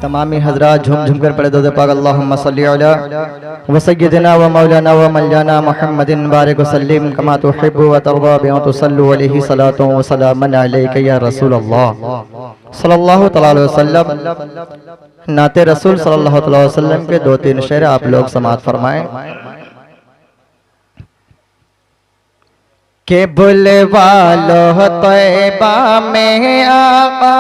तमामी हजरात झूम झूम कर पढ़े दो पाक अल्लाहुम्मा सल्ली अला व सय्यिदना व मौलाना व मौलाना मुहम्मदिन बारिक वसल्लिम कमा तुहिब्बु व तर्दा बिमा तुसल्लु अलैहि सलातु व सलामन अलैका या रसूल अल्लाह सल्लल्लाहु तआला अलैहि वसल्लम। नाते रसूल सल्लल्लाहु तआला अलैहि वसल्लम के दो तीन शेर आप लोग समाअत फरमाएं। के बुलवा लो तैबा में आका,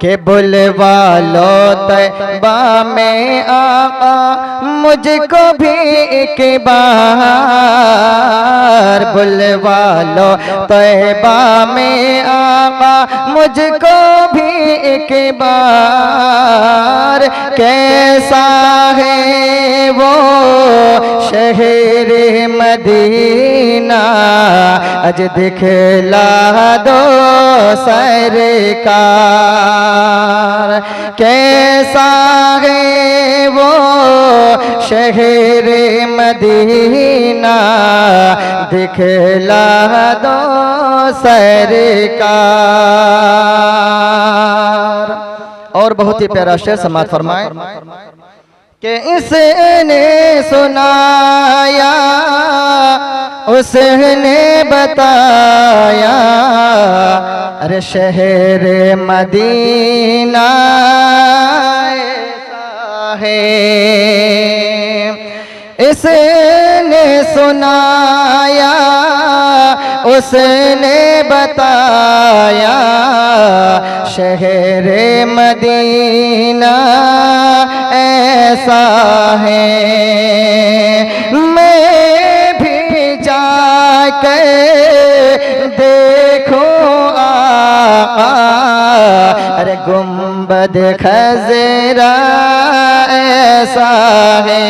के बुलवा लो तैबा में आका, मुझको भी एक बार बुलवा लो तैबा में आका, मुझको भी एक बार। कैसा है वो शहर मदीना, अज दिखला दो सरकार। कैसा है वो शहर मदीना, दिखला दो सरकार। और बहुत ही प्यारा शेर समाअत फरमाए कि इसने सुनाया उसने बताया, अरे शहर मदीना ऐसा है। इसने सुनाया उसने बताया, शहर मदीना ऐसा है। मैं भी जाकर देखूं आका, अरे गुंबद खजरा ऐसा है।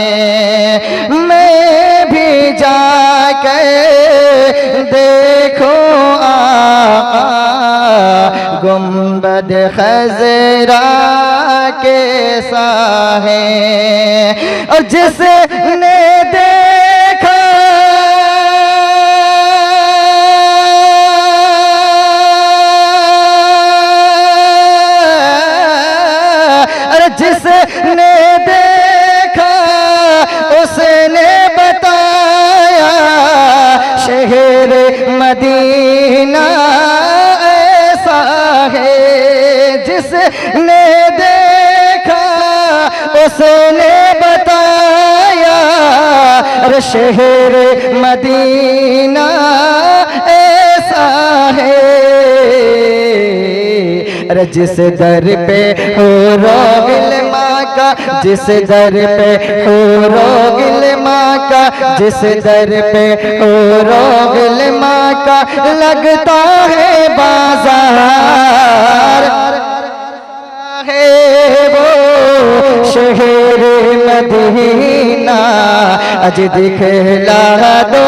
मैं भी जाकर देखूं आका, गुंबद खजरा कैसा है। और जिसने देखा जिसने देखा उसने बताया, शहर मदीना ऐसा है। जिसने देखा उसने बताया, अरे शहर मदीना ऐसा है। अरे जिस दर पे हो रोगिल माँ का, जिस दर पे हो रोगिल माँ का, जिस दर पे हो रोगिल माँ का, लगता है बाजार है वो शहर मदीना, अज दिखला दो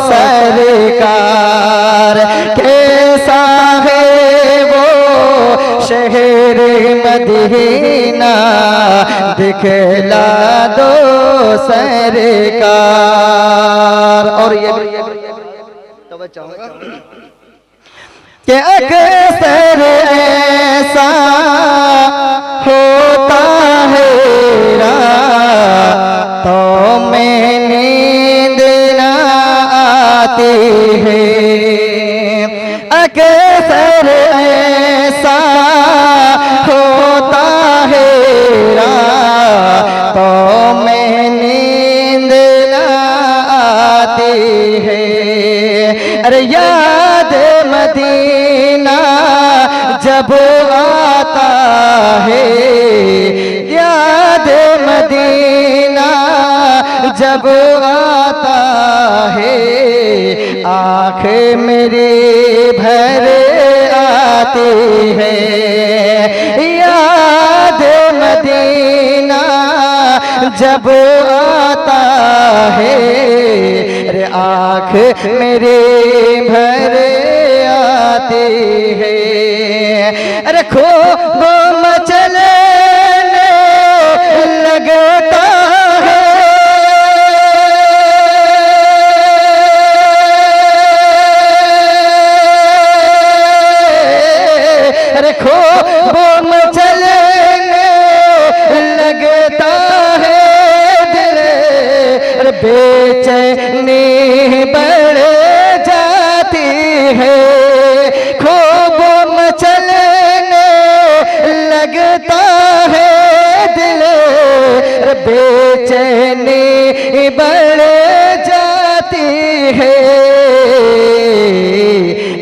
सरकार। कैसा है वो शहर मदीना, दिखला दो सरकार। और ये तो चाहूंगा कि अक्सर ऐसा होता है तो मैं नींद ना आती है। अक्सर ऐसा होता है तो मैं नींद ना आती है। अरे याद मदीना जब आता है, याद मदीना जब आता है, आँख मेरी भर आती है। याद मदीना जब आता है, अरे आँख मेरी भर आती है। अरे खो मचलने लगता है, अरे खो मचलने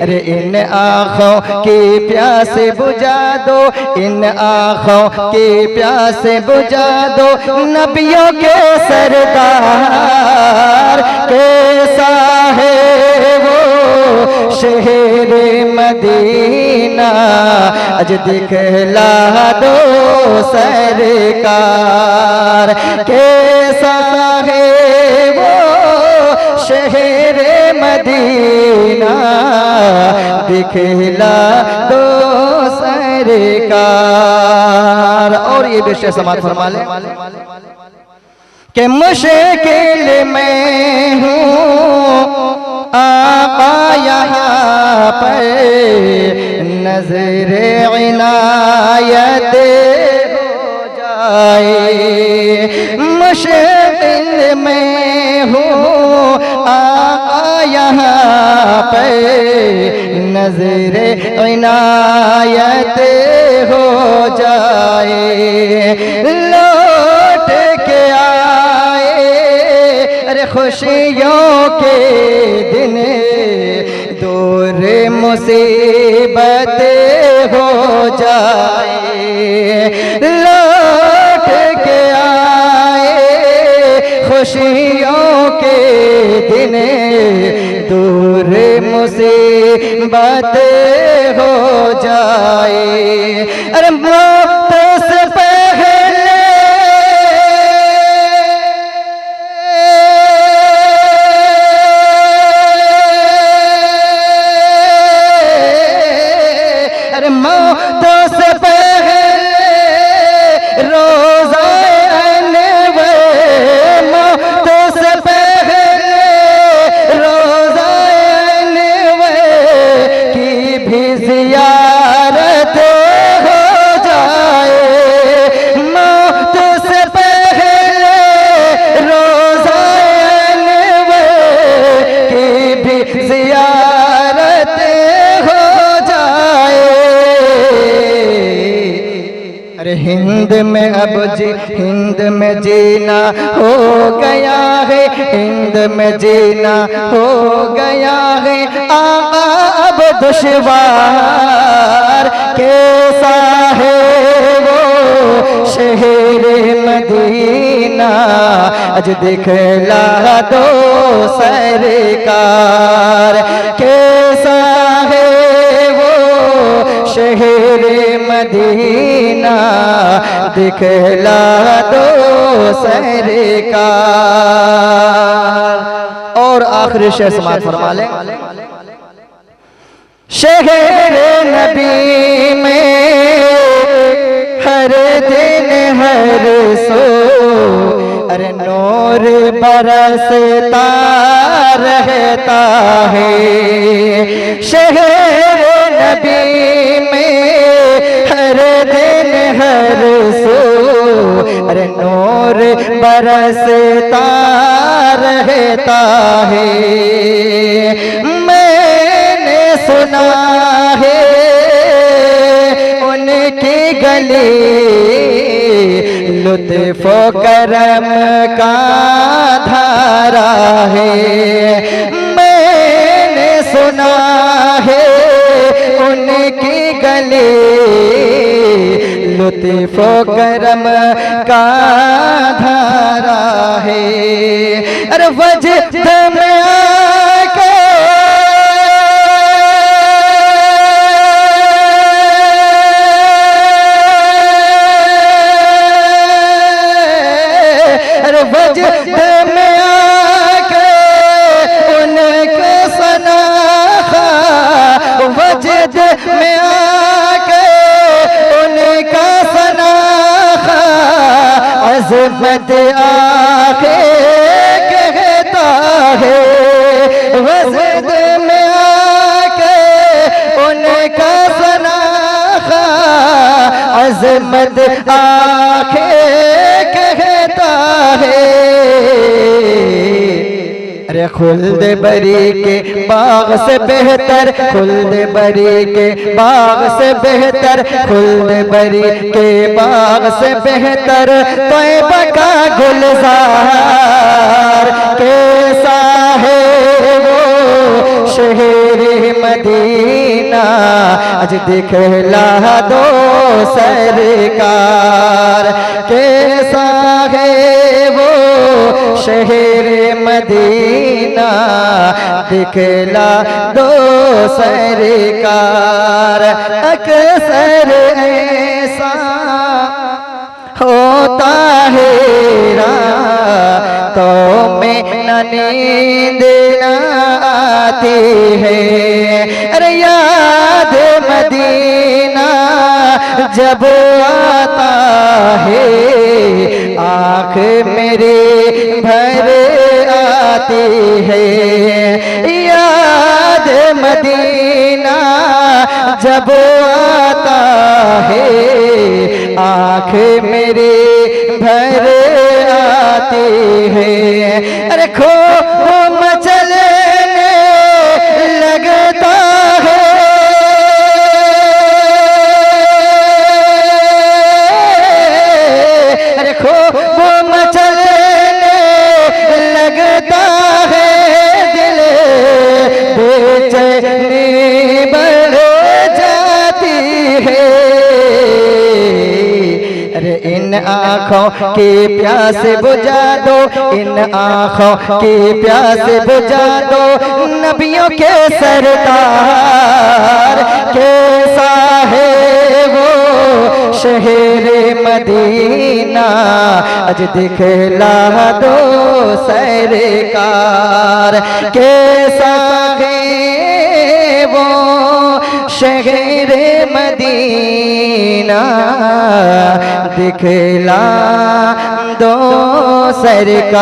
अरे इन आँखों की प्यास बुझा दो, इन आँखों की प्यास बुझा दो, नबियों के सरदार कैसा है वो शहर मदीना, अज दिखला दो सरकार कैसा है वो शहर मदीना, दिखला दो सरकार। और ये भी शेर समाज फरमा ले कि मुश्किल में हूँ आका यहाँ पर, नजर इनायत हो जाए। मुश्किल में हूँ आका यहाँ पर, नजर इनायत हो जाए। लौट के आए अरे खुशियों के दिन, दूर मुसीबत हो जाए। लौट के आए खुशियों के दिन, दूर मुसीबत हो जाए। अरे मौत से पहले मौत से पहले रोज़ा अनवर, मौत से पहले रोज़ा अनवर की भी ज़ियारत हो जाए। मौत से पहले रोज़ा अनवर की भी ज़ियारत हो जाए। अरे हिंद में अब हिंद में जीना हो गया है, हिंद में जीना हो गया है। आका अब दुश्वार कैसा है वो शहर मदीना, अज दिखला दो सरकार कैसा है वो शहर मदीना, दिखला दो सरकार। और आखिरी शेर समाज फरमा ले, शहर नबी में हर दिन हर सो अरे नूर बरसता रहता है। शहर नबी में हर दिन हर सो अरे नूर बरसता रहता है। मैंने सुना है उनकी गली लुत्फ़ करम का धारा है। मैंने सुना है उनकी गली लुत्फ़ करम का धारा है। अरे वजद में आके वजद में आके उनके सनाखा, वजद में आके उनका सनाखा, अज़मत आके कहता है। वजद में आके उनका सनाखा, अज़मत आके कहता है। अरे खुल्द बरी के बाग से बेहतर, खुल्द बरी के बाग से बेहतर, खुल्द बरी के बाग से बेहतर तौबा का गुलजार कैसा है वो शहर मदीना आज दिखला दो सरकार। कैसा है वो शहर मदीना दिखला दो सरकार। अक्सर ऐसा होता है तो में नींद न आती है। अरे याद मदीना जब आता है आँख मेरे भर आती है। याद मदीना जब आता है आँख मेरे भर आती है। अरे खो मचलने लगता है अरे खो मचलने लगता है दिल बेचैनी बढ़ जाती है। अरे इन आँखों की प्यास बुझा दो, इन आँखों की प्यास बुझा दो नबियों के सरदार। कैसा है वो शहर मदीना आज दिखला दो सरकार। कैसा है वो शहर मदीना दिखला दो सरकार।